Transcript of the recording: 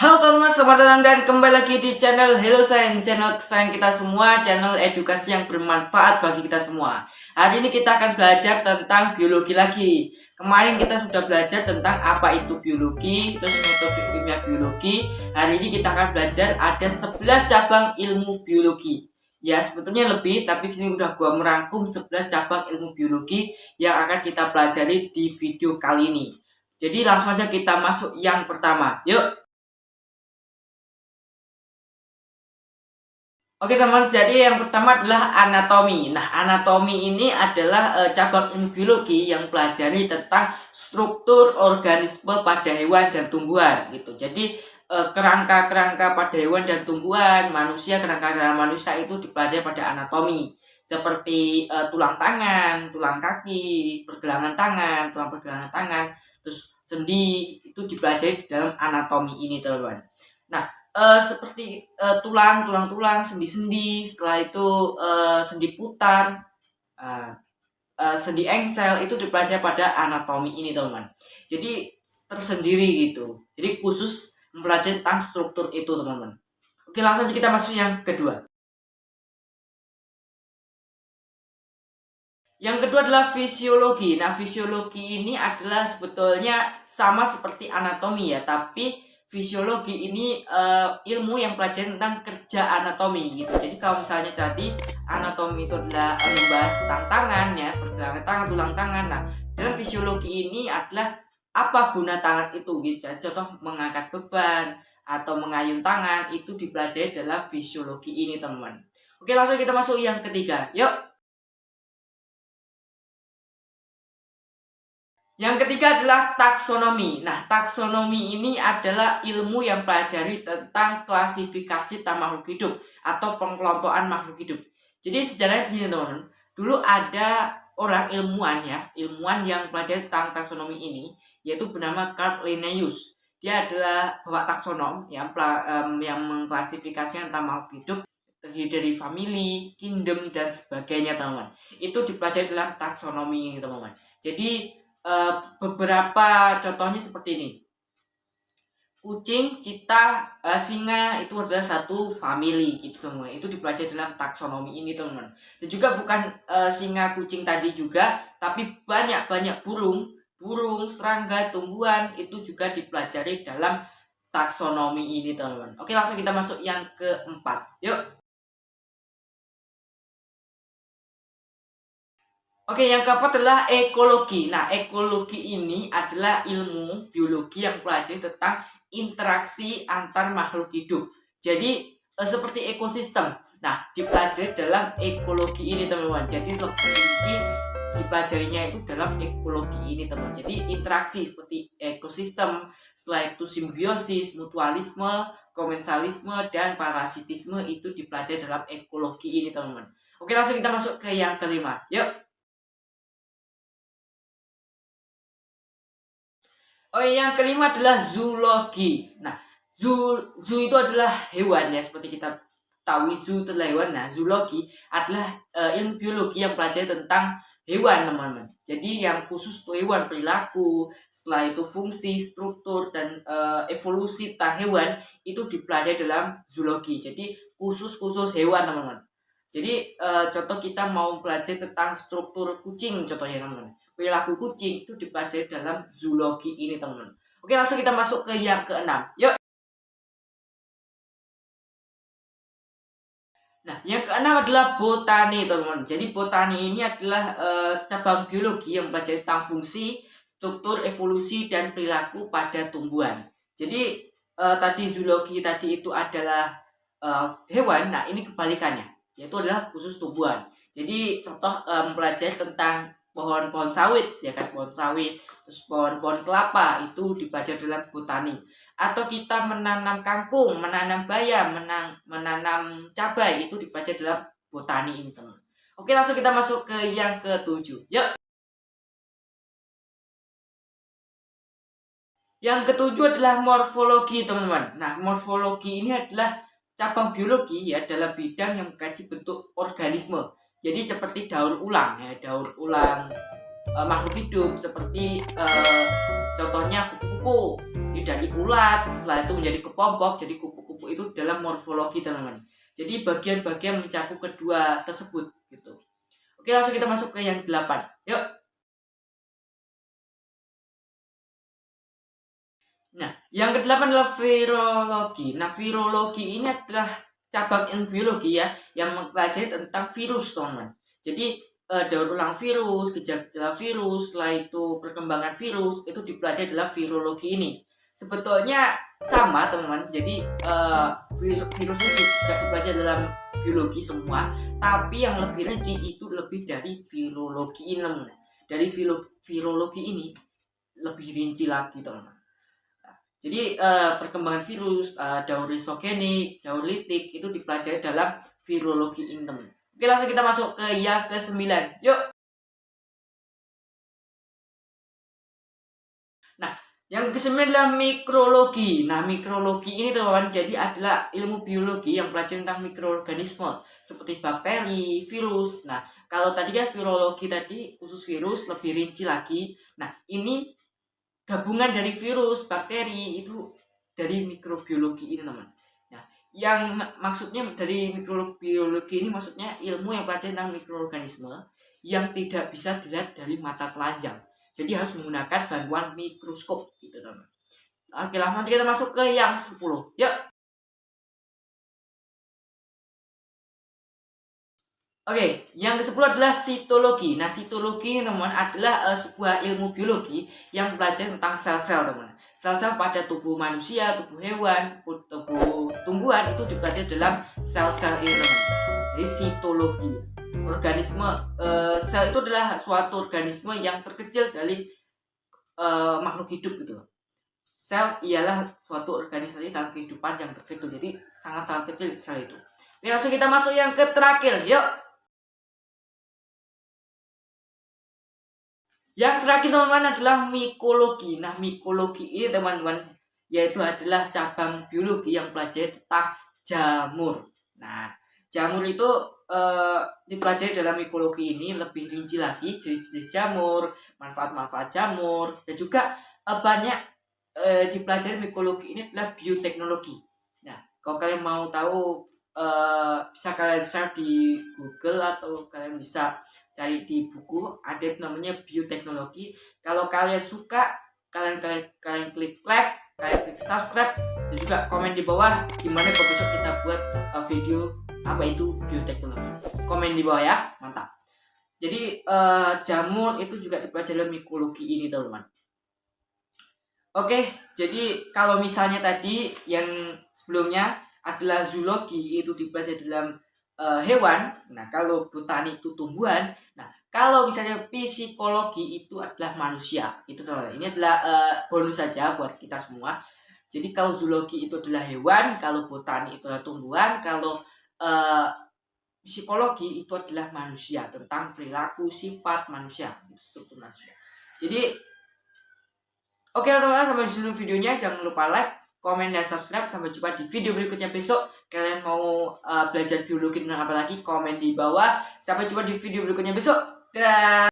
Halo teman-teman, selamat datang dan kembali lagi di channel Hello Science, channel kesayangan kita semua, channel edukasi yang bermanfaat bagi kita semua. Hari ini kita akan belajar tentang biologi lagi. Kemarin kita sudah belajar tentang apa itu biologi, terus metode ilmiah biologi. Hari ini kita akan belajar ada 11 cabang ilmu biologi. Ya, sebetulnya lebih, tapi sini udah gua merangkum 11 cabang ilmu biologi yang akan kita pelajari di video kali ini. Jadi langsung aja kita masuk yang pertama. Yuk. Oke teman, jadi yang pertama adalah anatomi. Nah, anatomi ini adalah cabang ilmu biologi yang pelajari tentang struktur organisme pada hewan dan tumbuhan gitu. Jadi kerangka-kerangka pada hewan dan tumbuhan, manusia, kerangka dalam manusia itu dipelajari pada anatomi. Seperti tulang tangan, tulang kaki, pergelangan tangan, tulang pergelangan tangan, terus sendi itu dipelajari di dalam anatomi ini, teman-teman. Nah, seperti tulang-tulang, sendi-sendi, setelah itu sendi putar, uh, sendi engsel itu dipelajari pada anatomi ini, teman-teman. Jadi tersendiri gitu. Jadi khusus mempelajari tentang struktur itu, teman-teman. Oke, langsung kita masuk yang kedua. Yang kedua adalah fisiologi. Nah, fisiologi ini adalah sebetulnya sama seperti anatomi ya, tapi fisiologi ini ilmu yang pelajari tentang kerja anatomi gitu. Jadi kalau misalnya tadi anatomi itu adalah membahas tentang tangan ya, pergelangan tangan, tulang tangan. Nah, dalam fisiologi ini adalah apa guna tangan itu gitu. Contoh mengangkat beban atau mengayun tangan itu dipelajari dalam fisiologi ini, teman-teman. Oke, langsung kita masuk yang ketiga. Yuk. Yang ketiga adalah taksonomi. Nah, taksonomi ini adalah ilmu yang pelajari tentang klasifikasi makhluk hidup atau pengelompokan makhluk hidup. Jadi sejarahnya begini, teman-teman. Dulu ada orang ilmuwan ya, ilmuwan yang pelajari tentang taksonomi ini, yaitu bernama Carl Linnaeus. Dia adalah bapak taksonom yang mengklasifikasikan tentang makhluk hidup terdiri dari family, kingdom, dan sebagainya, teman-teman. Itu dipelajari dalam taksonomi ini, teman-teman. Jadi beberapa contohnya seperti ini. Kucing, cita, singa itu adalah satu family gitu, teman. Itu dipelajari dalam taksonomi ini, teman. Dan juga bukan singa, kucing tadi juga, tapi banyak burung, serangga, tumbuhan itu juga dipelajari dalam taksonomi ini, teman. Oke, langsung kita masuk yang keempat. Yuk. Oke, yang keempat adalah ekologi. Nah, ekologi ini adalah ilmu biologi yang pelajari tentang interaksi antar makhluk hidup. Jadi, seperti ekosistem. Nah, dipelajari dalam ekologi ini, teman-teman. Jadi, lebih rinci dipelajarinya itu dalam ekologi ini, teman. Jadi, interaksi seperti ekosistem, setelah itu simbiosis, mutualisme, komensalisme, dan parasitisme itu dipelajari dalam ekologi ini, teman-teman. Oke, langsung kita masuk ke yang kelima. Yuk. Oh, yang kelima adalah zoologi. Nah, zoo itu adalah hewan ya, seperti kita tahu zoo itu adalah hewan. Nah, zoologi adalah ilmu biologi yang pelajari tentang hewan, teman-teman. Jadi yang khusus untuk hewan, perilaku, setelah itu fungsi, struktur, dan evolusi tentang hewan itu dipelajari dalam zoologi. Jadi khusus hewan, teman-teman. Jadi contoh kita mau belajar tentang struktur kucing, contohnya, teman-teman. Perilaku kucing itu dipelajari dalam zoologi ini, teman-teman. Oke, langsung kita masuk ke yang keenam. Yuk. Nah, yang keenam adalah botani, teman-teman. Jadi botani ini adalah cabang biologi yang belajar tentang fungsi, struktur, evolusi, dan perilaku pada tumbuhan. Jadi tadi zoologi tadi itu adalah hewan. Nah, ini kebalikannya, yaitu adalah khusus tumbuhan. Jadi contoh mempelajari tentang pohon-pohon sawit, ya kan, pohon sawit, terus pohon-pohon kelapa itu dipelajari dalam botani. Atau kita menanam kangkung, menanam bayam, menanam cabai itu dipelajari dalam botani ini, teman. Oke, langsung kita masuk ke yang ketujuh. Yuk. Yang ketujuh adalah morfologi, teman-teman. Nah, morfologi ini adalah cabang biologi ya dalam bidang yang mengkaji bentuk organisme. Jadi seperti daur ulang ya, daur ulang makhluk hidup seperti contohnya kupu-kupu. Ini dari ulat, setelah itu menjadi kepompong, jadi kupu-kupu itu dalam morfologi teman-teman. Jadi bagian-bagian mencakup kedua tersebut gitu. Oke, langsung kita masuk ke yang 8. Yuk. Nah, yang ke-8 adalah virologi. Nah, virologi ini adalah cabang ilmu biologi ya, yang mempelajari tentang virus, teman-teman. Jadi, daur ulang virus, gejala-gejala virus, setelah itu perkembangan virus, itu dipelajari adalah virologi ini. Sebetulnya sama, teman-teman. Jadi, virus itu juga dipelajari dalam biologi semua, tapi yang lebih rinci itu lebih dari virologi ini, teman-teman. Dari virologi ini lebih rinci lagi, teman-teman. Jadi perkembangan virus, daur risogenik, daur litik itu dipelajari dalam virologi ini, teman. Oke, langsung kita masuk ke yang ke-9. Yuk. Nah, yang ke-9 adalah mikrologi. Nah, mikrologi ini teman-teman jadi adalah ilmu biologi yang belajar tentang mikroorganisme seperti bakteri, virus. Nah, kalau tadi kan virologi tadi khusus virus, lebih rinci lagi. Nah, ini gabungan dari virus, bakteri, itu dari mikrobiologi ini, teman. Nah, yang maksudnya dari mikrobiologi ini maksudnya ilmu yang pelajari tentang mikroorganisme yang tidak bisa dilihat dari mata telanjang. Jadi harus menggunakan bantuan mikroskop gitu, teman. Oke, langsung kita masuk ke yang 10. Yuk. Oke, yang ke-10 adalah sitologi. Nah, sitologi ini teman adalah sebuah ilmu biologi yang belajar tentang sel-sel, teman. Sel-sel pada tubuh manusia, tubuh hewan, tubuh tumbuhan itu dipelajari dalam sel-sel ini, teman. Jadi sitologi. Organisme sel itu adalah suatu organisme yang terkecil dari makhluk hidup gitu. Sel ialah suatu organisasi dalam kehidupan yang terkecil. Jadi sangat-sangat kecil sel itu. Langsung kita masuk yang ke terakhir. Yuk. Yang terakhir, teman-teman, adalah mikologi. Nah, mikologi ini, teman-teman, yaitu adalah cabang biologi yang pelajari tentang jamur. Nah, jamur itu dipelajari dalam mikologi ini lebih rinci lagi, jenis-jenis jamur, manfaat-manfaat jamur, dan juga banyak dipelajari mikologi ini adalah bioteknologi. Nah, kalau kalian mau tahu bisa kalian search di Google atau kalian bisa cari di buku, ada namanya bioteknologi. Kalau kalian suka, kalian klik like, kalian klik subscribe, dan juga komen di bawah gimana kalau besok kita buat video apa itu bioteknologi. Komen di bawah ya, mantap. Jadi jamur itu juga dipelajari dalam mikologi ini, teman-teman. Oke, jadi kalau misalnya tadi yang sebelumnya adalah zoologi, itu dipelajari dalam hewan. Nah, kalau botani itu tumbuhan. Nah, kalau misalnya psikologi itu adalah manusia. Itu teman-teman. Ini adalah bonus saja buat kita semua. Jadi kalau zoologi itu adalah hewan, kalau botani itu adalah tumbuhan, kalau psikologi itu adalah manusia, tentang perilaku, sifat manusia, struktur manusia. Jadi oke, teman-teman, sampai di sini videonya. Jangan lupa like, komen, dan subscribe. Sampai jumpa di video berikutnya besok. Kalian mau belajar biologi tentang apa lagi? Komen di bawah. Sampai jumpa di video berikutnya besok. Dadah.